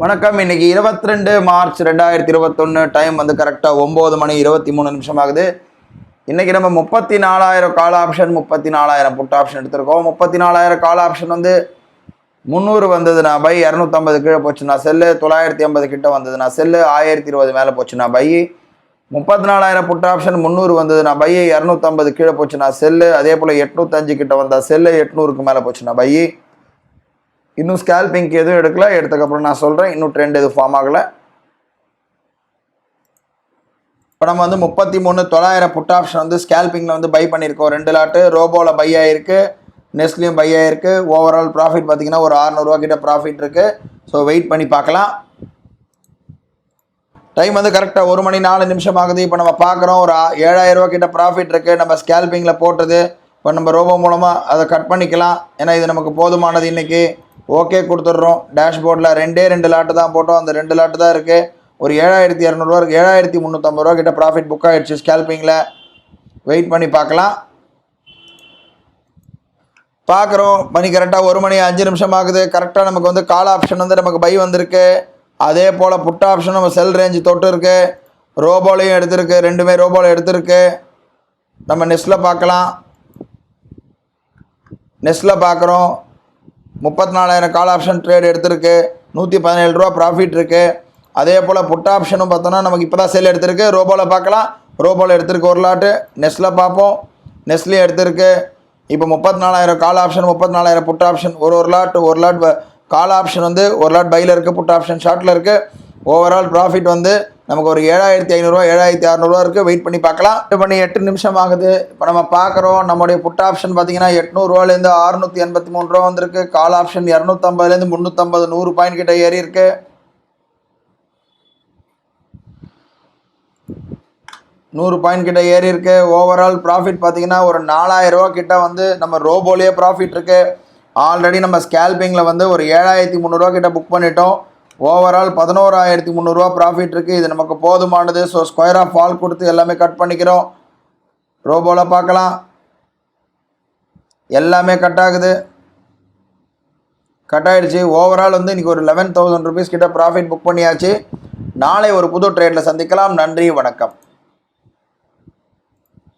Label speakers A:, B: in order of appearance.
A: வணக்கம். இன்னைக்கு 22 March 2021. Time வந்து கரெக்டாக 9 மணி 23 நிமிஷம் ஆகுது. இன்னைக்கு நம்ம 34,000 கால் ஆப்ஷன் 34,000 புட் ஆப்ஷன் எடுத்திருக்கோம். 34,000 கால் ஆப்ஷன் வந்து 300 வந்ததுன்னா பை, 250 கீழே போச்சுன்னா செல்லு, 950 கிட்ட வந்ததுன்னா செல்லு, 1020 மேலே போச்சுன்னா பை. 34,000 புட் ஆப்ஷன் 300 வந்ததுன்னா பை, 250 கீழே போச்சுன்னா செல்லு, அதே போல் 805 கிட்ட வந்தால் செல்லு, 800க்கு மேலே போச்சுன்னா பை. இன்னும் ஸ்கேல்பிங்க்கு எதுவும் எடுக்கல, எடுத்ததுக்கப்புறம் நான் சொல்கிறேன். இன்னும் ட்ரெண்ட் எதுவும் ஃபார்ம் ஆகலை. இப்போ நம்ம வந்து 33,900 புட் ஆப்ஷன் வந்து ஸ்கேல்பிங்கில் வந்து பை பண்ணியிருக்கோம். 2 லாட்டு ரோபோவில் பை ஆகிருக்கு, நெஸ்ட்லேயும் பை ஆகிருக்கு. ஓவரால் ப்ராஃபிட் பார்த்திங்கன்னா ஒரு 600 ரூபா கிட்ட ப்ராஃபிட் இருக்குது. ஸோ வெயிட் பண்ணி பார்க்கலாம். டைம் வந்து கரெக்டாக 1 மணி 4 நிமிஷம் ஆகுது. இப்போ நம்ம பார்க்குறோம் ஒரு 7,000 ரூபா கிட்ட ப்ராஃபிட் இருக்குது. நம்ம ஸ்கேல்பிங்கில் போட்டது இப்போ நம்ம ரோபோ மூலமாக அதை கட் பண்ணிக்கலாம். ஏன்னா இது நமக்கு போதுமானது. இன்றைக்கி ஓகே கொடுத்துட்றோம். டேஷ்போர்டில் 2 லாட்டு தான் போட்டோம். அந்த 2 லாட்டு தான் இருக்குது. ஒரு 7,200 ரூபா, 7,350 ரூபா கிட்ட ப்ராஃபிட் புக் ஆகிடுச்சு ஸ்கேல்பிங்கில். வெயிட் பண்ணி பார்க்கலாம். பார்க்குறோம் மணி கரெக்டாக 1 மணி 5 நிமிஷம் ஆகுது. கரெக்டாக நமக்கு வந்து கால் ஆப்ஷன் வந்து நமக்கு பை வந்திருக்கு. அதே போல் புட் ஆப்ஷன் நம்ம செல் ரேஞ்சு தொட்டு இருக்குது. ரோபோலையும் எடுத்திருக்கு, ரெண்டுமே ரோபோவில் எடுத்திருக்கு. நம்ம நெஸ்ட்டில் பார்க்கலாம். நெஸ்ட்டில் பார்க்குறோம் 34,000 கால் ஆப்ஷன் ட்ரேட் எடுத்திருக்கு. 117 ரூபா ப்ராஃபிட் இருக்குது. அதே போல் புட் ஆப்ஷனும் பார்த்தோன்னா நமக்கு இப்போ தான் செல் எடுத்திருக்கு. ரோபோவில் பார்க்கலாம். ரோபோவில் எடுத்திருக்கு ஒரு லாட்டு. நெஸ்ட்டில் பார்ப்போம். நெஸ்ட்லேயும் எடுத்திருக்கு. இப்போ 34,000 கால் ஆப்ஷன், 34,000 புட் ஆப்ஷன். ஒரு லாட் கால் ஆப்ஷன் வந்து ஒரு லாட் பையில் இருக்குது, புட் ஆப்ஷன் ஷார்ட்டில் இருக்குது. ஓவரால் ப்ராஃபிட் வந்து நமக்கு ஒரு 7,500 7,600 இருக்குது. வெயிட் பண்ணி பார்க்கலாம். 8 மணி 8 நிமிஷம் ஆகுது. இப்போ நம்ம பார்க்குறோம் நம்மளுடைய புட் ஆப்ஷன் பார்த்திங்கன்னா 800 ரூபாலேருந்து 683 ரூபா வந்திருக்கு. கால் ஆப்ஷன் 250லேருந்து 350, 100 பாயிண்ட் கிட்ட ஏறி இருக்கு. ஓவரால் ப்ராஃபிட் பார்த்திங்கன்னா ஒரு 4,000 ரூபா கிட்ட வந்து நம்ம ரோபோலேயே ப்ராஃபிட் இருக்குது. ஆல்ரெடி நம்ம ஸ்கேல்பிங்கில் வந்து ஒரு 7,300 ரூபா கிட்ட புக் பண்ணிட்டோம். ஓவரால் 11,300 ரூபா ப்ராஃபிட் இருக்குது. இது நமக்கு போதுமானது. ஸோ ஸ்கொயர் ஆஃப் ஃபால் கொடுத்து எல்லாமே கட் பண்ணிக்கிறோம். ரோபோவில் பார்க்கலாம். எல்லாமே கட் ஆகுது. கட் ஆகிடுச்சு. ஓவரால் வந்து இன்றைக்கி ஒரு 11,000 ருபீஸ் கிட்ட ப்ராஃபிட் புக் பண்ணியாச்சு. நாளை ஒரு புது ட்ரேடில் சந்திக்கலாம். நன்றி, வணக்கம்.